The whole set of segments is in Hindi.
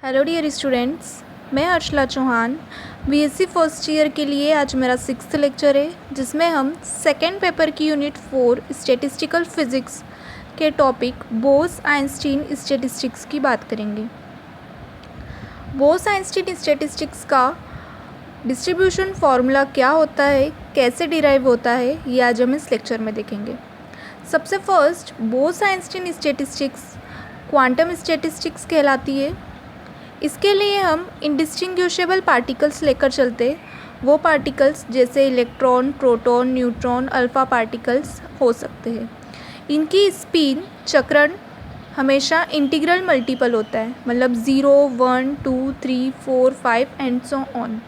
हेलो डियर स्टूडेंट्स, मैं अर्शला चौहान बीएससी फर्स्ट ईयर के लिए आज मेरा 6th लेक्चर है जिसमें हम सेकेंड पेपर की यूनिट 4 स्टैटिस्टिकल फिज़िक्स के टॉपिक बोस-आइंस्टीन स्टैटिस्टिक्स की बात करेंगे। बोस-आइंस्टीन स्टैटिस्टिक्स का डिस्ट्रीब्यूशन फार्मूला क्या होता है, कैसे डिराइव होता है, ये आज हम इस लेक्चर में देखेंगे। सबसे first Bose-Einstein statistics quantum statistics कहलाती है। इसके लिए हम इंडिस्टिंग्विशेबल पार्टिकल्स लेकर चलते, वो पार्टिकल्स जैसे electron, proton, neutron, alpha particles हो सकते हैं। इनकी स्पिन चक्रण हमेशा इंटीग्रल मल्टीपल होता है, मतलब 0, 1, 2, 3, 4, 5 एंड सो ऑन।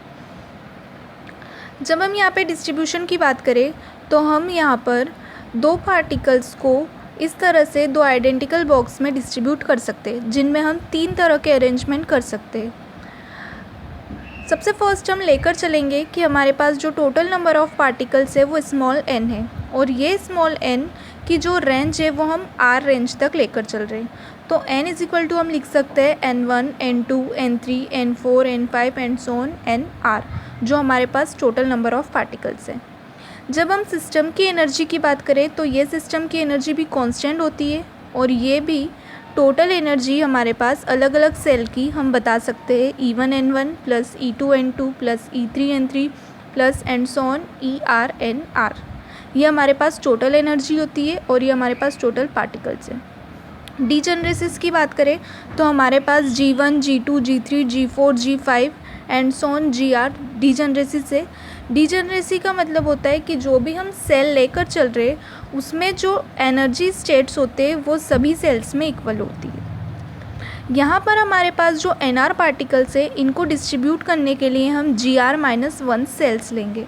जब हम यहाँ पे डिस्ट्रीब्यूशन की बात करें तो हम यहाँ पर दो पार्टिकल्स को इस तरह से दो आइडेंटिकल बॉक्स में डिस्ट्रीब्यूट कर सकते हैं, जिनमें हम 3 तरह के अरेंजमेंट कर सकते हैं। सबसे फर्स्ट हम लेकर चलेंगे कि हमारे पास जो टोटल नंबर ऑफ़ पार्टिकल्स है वो स्मॉल n है, और ये स्मॉल n की जो रेंज है वो हम r रेंज तक लेकर चल रहे हैं। तो n इज हम लिख सकते हैं n1, n2, n3, n4, n5 and so on nr, जो हमारे पास टोटल नंबर ऑफ़ पार्टिकल्स है। जब हम सिस्टम की एनर्जी की बात करें तो ये सिस्टम की एनर्जी भी कांस्टेंट होती है, और ये भी टोटल एनर्जी हमारे पास अलग अलग सेल की हम बता सकते हैं E1N1 plus E2N2 plus E3N3 plus and so on ERNR। ये हमारे पास टोटल एनर्जी होती है और ये हमारे पास टोटल पार्टिकल्स है। डीजनरेसिस की बात करें तो हमारे पास G1, G2, G3, G4, G5 and so on GR डीजनरेसिस है। डीजनरेसी का मतलब होता है कि जो भी हम सेल लेकर चल रहे उसमें जो एनर्जी स्टेट्स होते हैं वो सभी सेल्स में इक्वल होती है। यहाँ पर हमारे पास जो NR पार्टिकल्स है इनको डिस्ट्रीब्यूट करने के लिए हम GR-1 सेल्स लेंगे।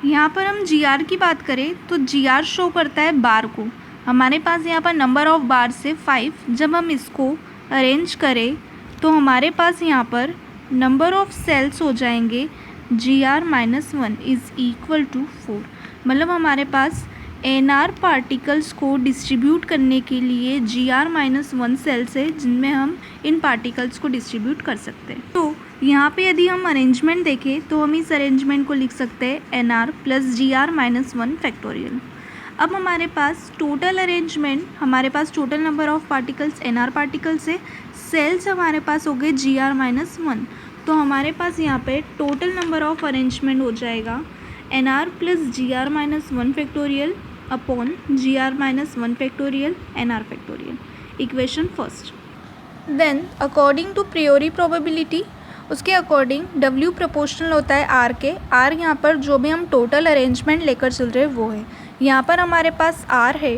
यहाँ पर हम GR की बात करें तो GR शो करता है बार को। हमारे पास यहाँ पर नंबर ऑफ़ बार से 5, जब हम इसको अरेंज करें तो हमारे पास यहाँ पर नंबर ऑफ़ सेल्स हो जाएंगे GR-1 इज़ इक्वल टू 4। मतलब हमारे पास NR पार्टिकल्स को डिस्ट्रीब्यूट करने के लिए GR-1 सेल्स है जिनमें हम इन पार्टिकल्स को डिस्ट्रीब्यूट कर सकते हैं। तो यहाँ पे यदि हम अरेंजमेंट देखें तो हम इस अरेंजमेंट को लिख सकते हैं NR प्लस GR-1 फैक्टोरियल। अब हमारे पास टोटल अरेंजमेंट, हमारे पास total number of particles NR particles है, सेल्स हमारे पास हो गए GR-1, तो हमारे पास यहाँ पे टोटल नंबर ऑफ़ अरेंजमेंट हो जाएगा NR plus GR-1 factorial upon GR-1 factorial NR factorial. Equation first. Then according to priori probability, उसके अकॉर्डिंग W प्रोपोर्शनल होता है R के। R यहाँ पर जो भी हम टोटल अरेंजमेंट लेकर चल रहे हैं वो है। यहाँ पर हमारे पास R है,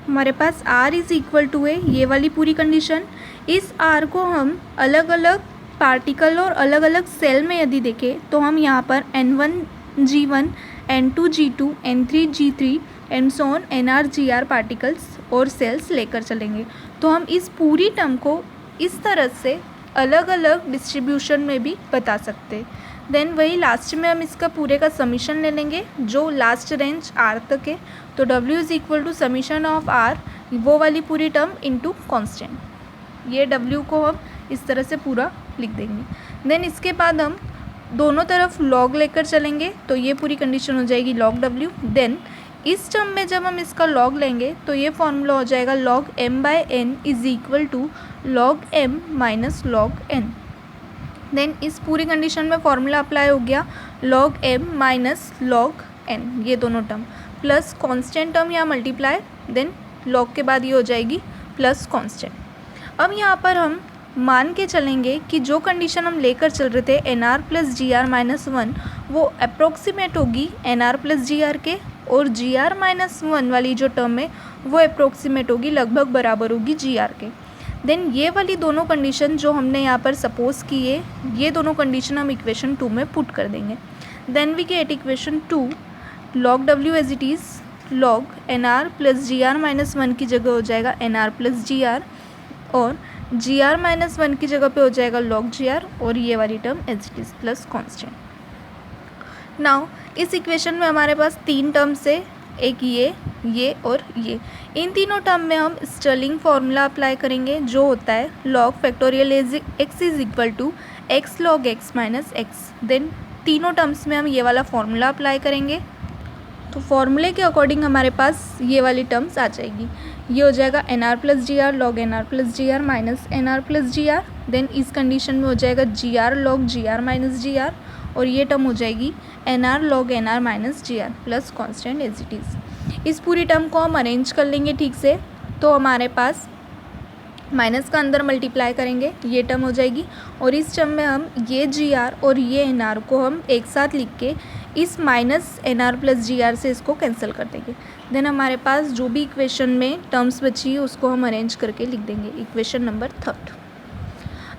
हमारे पास R इज़ इक्वल टू है ये वाली पूरी कंडीशन। इस R को हम अलग अलग पार्टिकल और अलग अलग सेल में यदि देखें तो हम यहाँ पर N1 G1, N2 G2, N3 G3 and so on NR GR particles और सेल्स लेकर चलेंगे। तो हम इस पूरी टर्म को इस तरह से अलग अलग डिस्ट्रीब्यूशन में भी बता सकते हैं। देन वही लास्ट में हम इसका पूरे का समीशन ले लेंगे जो लास्ट रेंज R तक है। तो W is equal to summation of R, वो वाली पूरी टर्म इनटू कांस्टेंट। ये W को हम इस तरह से पूरा लिख देंगे। देन इसके बाद हम दोनों तरफ लॉग लेकर चलेंगे तो ये पूरी कंडीशन हो जाएगी log W। देन इस टर्म में जब हम इसका लॉग लेंगे तो ये फॉर्मूला हो जाएगा log m/n is equal to log m minus log n। Then इस पूरी कंडीशन में फॉर्मूला अप्लाई हो गया log m minus log n, ये दोनों टर्म प्लस कांस्टेंट टर्म यहाँ मल्टीप्लाई, देन log के बाद ये हो जाएगी प्लस कांस्टेंट। अब यहाँ पर हम मान के चलेंगे कि जो कंडीशन हम लेकर चल रहे थे NR प्लस GR-1 वो अप्रोक्सीमेट होगी NR प्लस GR के, और GR-1 वाली जो टर्म है वो अप्रोक्सीमेट होगी, लगभग बराबर होगी GR के। देन ये वाली दोनों कंडीशन जो हमने यहाँ पर सपोज की है, ये दोनों कंडीशन हम इक्वेशन 2 में पुट कर देंगे। Then we get equation 2 log W as it is log NR plus GR-1 की जगह हो जाएगा NR प्लस GR, और GR-1 की जगह पे हो जाएगा log GR, और ये वाली term as it is plus constant. Now इस इक्वेशन में हमारे पास 3 टर्म्स है एक ये और ये। इन तीनों टर्म में हम स्टर्लिंग फार्मूला अप्लाई करेंगे जो होता है log factorial x is equal to x log x minus x. Then तीनों टर्म्स में हम ये वाला फार्मूला अप्लाई करेंगे, तो फॉर्मूले के अकॉर्डिंग हमारे पास ये वाली टर्म्स आ जाएगी। ये हो जाएगा N R plus G R log N R plus G R minus N R plus G R. Then इस कंडीशन में हो जाएगा G R log G R minus G R, और ये टर्म हो जाएगी N R log N R minus G R plus constant as it is. इस पूरी टर्म को हम अरेंज कर लेंगे ठीक से, तो हमारे पास माइनस का अंदर मल्टीप्लाई करेंगे, ये टर्म हो जाएगी, और इस टर्म में हम ये जी आर और ये एन आर को हम एक साथ लिख के इस minus N R plus G R से इसको कैंसिल कर देंगे। देन हमारे पास जो भी इक्वेशन में टर्म्स बची है उसको हम अरेंज करके लिख देंगे, इक्वेशन नंबर 3।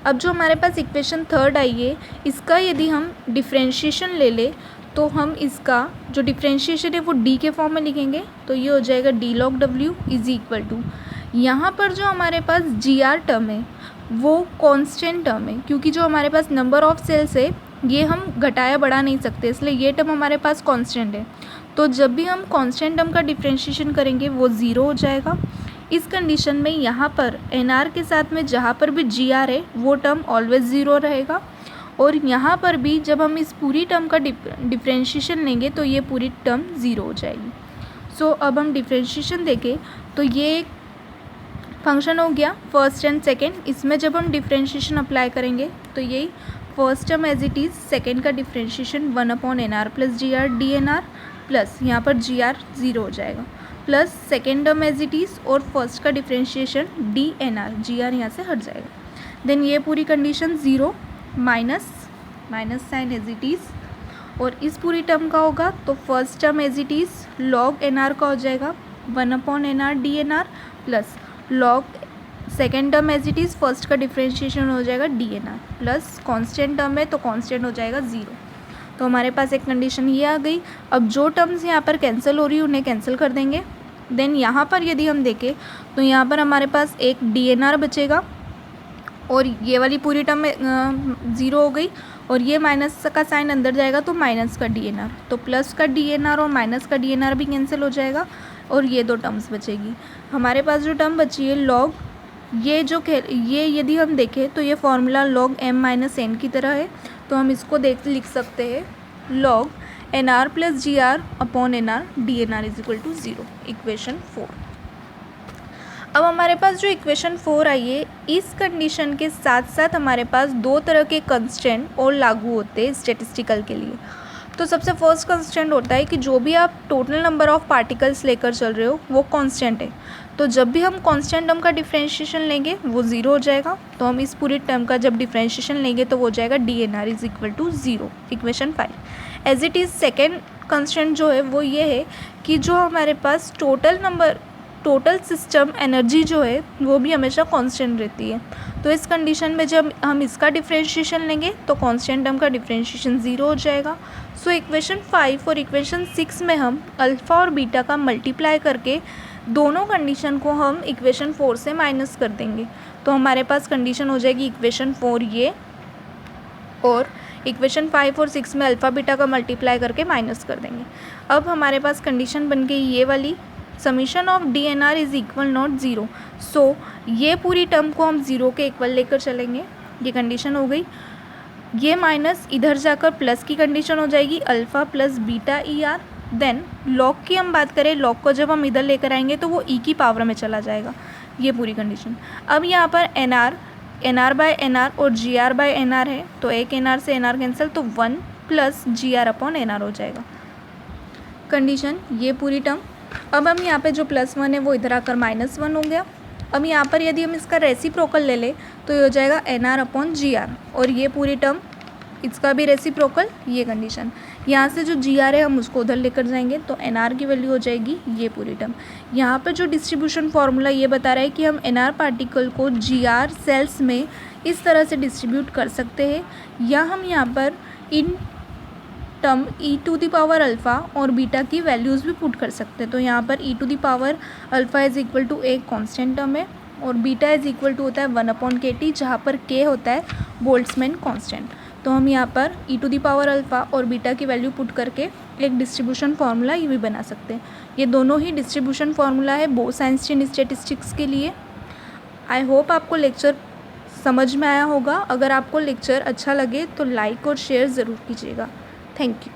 अब जो हमारे पास इक्वेशन 3 आई है, इसका यदि हम डिफ्रेंशिएशन ले ले तो हम इसका जो डिफ्रेंशिएशन है वो डी के फॉर्म में लिखेंगे, तो ये हो जाएगा D log W is equal to, यहाँ पर जो हमारे पास जी आर टर्म है वो कांस्टेंट टर्म है, क्योंकि जो हमारे पास नंबर ऑफ सेल्स है ये हम घटाया बढ़ा नहीं सकते, इसलिए ये टर्म हमारे पास कांस्टेंट है। तो जब भी हम कांस्टेंट टर्म का डिफ्रेंशिएशन करेंगे वो ज़ीरो हो जाएगा। इस कंडीशन में यहाँ पर एन आर के साथ में जहाँ पर भी जी आर है वो टर्म ऑलवेज ज़ीरो रहेगा, और यहाँ पर भी जब हम इस पूरी टर्म का डिफ्रेंशिएशन लेंगे तो ये पूरी टर्म ज़ीरो हो जाएगी। सो अब हम डिफ्रेंशिएशन देखें तो ये एक फंक्शन हो गया फर्स्ट एंड सेकेंड, इसमें जब हम डिफ्रेंशिएशन अप्लाई करेंगे तो यही first term as it is, second का differentiation 1/nr plus G R D N R plus यहाँ पर जी आर ज़ीरो हो जाएगा, plus second term as it is और फर्स्ट का differentiation D N R, G R यहाँ से हट जाएगा। देन ये पूरी condition zero minus sign as it is, और इस पूरी टर्म का होगा तो first term as it is log N are का हो जाएगा 1/nr D N R plus log second term as it is, first का डिफ्रेंशिएशन हो जाएगा D N R plus constant term है तो कॉन्स्टेंट हो जाएगा ज़ीरो। तो हमारे पास एक कंडीशन ये आ गई। अब जो टर्म्स यहाँ पर कैंसिल हो रही है उन्हें कैंसिल कर देंगे। देन यहाँ पर यदि हम देखें तो यहाँ पर हमारे पास एक डी एन आर बचेगा, और ये वाली पूरी टर्म ज़ीरो हो गई, और ये माइनस का साइन अंदर जाएगा तो माइनस का डी एन आर, तो प्लस का डी एन आर और माइनस का डी एन आर भी कैंसिल हो जाएगा, और ये दो टर्म्स बचेगी। हमारे पास जो टर्म बची है लॉग, ये यदि हम देखें तो ये formula log m minus N की तरह है, तो हम इसको लिख सकते हैं log N R plus G R upon N R D N R is equal to zero, equation 4। अब हमारे पास जो इक्वेशन 4 आई है, इस कंडीशन के साथ साथ हमारे पास दो तरह के कंस्टेंट और लागू होते हैं स्टैटिस्टिकल के लिए। तो सबसे फर्स्ट कंस्टेंट होता है कि जो भी आप टोटल नंबर ऑफ पार्टिकल्स लेकर चल रहे हो वो कांस्टेंट है, तो जब भी हम कांस्टेंट टर्म का डिफ्रेंशिएशन लेंगे वो ज़ीरो हो जाएगा। तो हम इस पूरी टर्म का जब डिफ्रेंशिएशन लेंगे तो वो हो जाएगा D N R is equal to zero, equation 5। As it is second constant जो है वो ये है कि जो हमारे पास टोटल सिस्टम एनर्जी जो है वो भी हमेशा कांस्टेंट रहती है। तो इस कंडीशन में जब हम इसका डिफ्रेंशिएशन लेंगे तो कांस्टेंट टर्म का डिफ्रेंशिएशन ज़ीरो हो जाएगा। सो इक्वेशन 5 और इक्वेशन 6 में हम अल्फ़ा और बीटा का मल्टीप्लाई करके दोनों कंडीशन को हम इक्वेशन 4 से माइनस कर देंगे, तो हमारे पास कंडीशन हो जाएगी इक्वेशन 4 ये, और इक्वेशन 5 और 6 में अल्फ़ा बीटा का मल्टीप्लाई करके माइनस कर देंगे। अब हमारे पास कंडीशन बन गई ये वाली, summation of D N R is equal not zero. So ये पूरी टर्म को हम ज़ीरो के इक्वल लेकर चलेंगे, ये कंडीशन हो गई। ये माइनस इधर जाकर प्लस की कंडीशन हो जाएगी alpha plus beta E R. Then log की हम बात करें, लॉग को जब हम इधर लेकर आएंगे तो वो ई की पावर में चला जाएगा, ये पूरी कंडीशन। अब यहाँ पर N R by N R और G R by N R है, तो एक एन आर से एन आर कैंसिल, तो 1 plus G R upon N R हो जाएगा कंडीशन, ये पूरी टर्म। अब हम यहाँ पे जो +1 है वो इधर आकर -1 हो गया। अब यहाँ पर यदि हम इसका रेसिप्रोकल ले लें तो ये हो जाएगा N R upon G R, और ये पूरी टर्म इसका भी रेसिप्रोकल, ये कंडीशन। यहाँ से जो जी आर है हम उसको उधर लेकर जाएंगे तो एन आर की वैल्यू हो जाएगी ये पूरी टर्म। यहाँ पर जो डिस्ट्रीब्यूशन फार्मूला ये बता रहा है कि हम एन आर पार्टिकल को जी आर सेल्स में इस तरह से डिस्ट्रीब्यूट कर सकते हैं, या हम यहाँ पर इन term e to the power alpha और बीटा की वैल्यूज़ भी पुट कर सकते हैं। तो यहाँ पर e to the power alpha is equal to एक कॉन्स्टेंट टर्म है, और बीटा इज़ इक्वल टू होता है 1/kt, जहाँ पर k होता है बोल्ट्जमैन कांस्टेंट। तो हम यहाँ पर e⁴ अल्फ़ा और बीटा की वैल्यू पुट करके एक डिस्ट्रीब्यूशन फार्मूला ये भी बना सकते हैं। ये दोनों ही डिस्ट्रीब्यूशन फार्मूला है बोस-आइंस्टीन स्टैटिस्टिक्स के लिए। आई होप आपको लेक्चर समझ में आया होगा। अगर आपको लेक्चर अच्छा लगे तो लाइक और शेयर ज़रूर कीजिएगा। Thank you.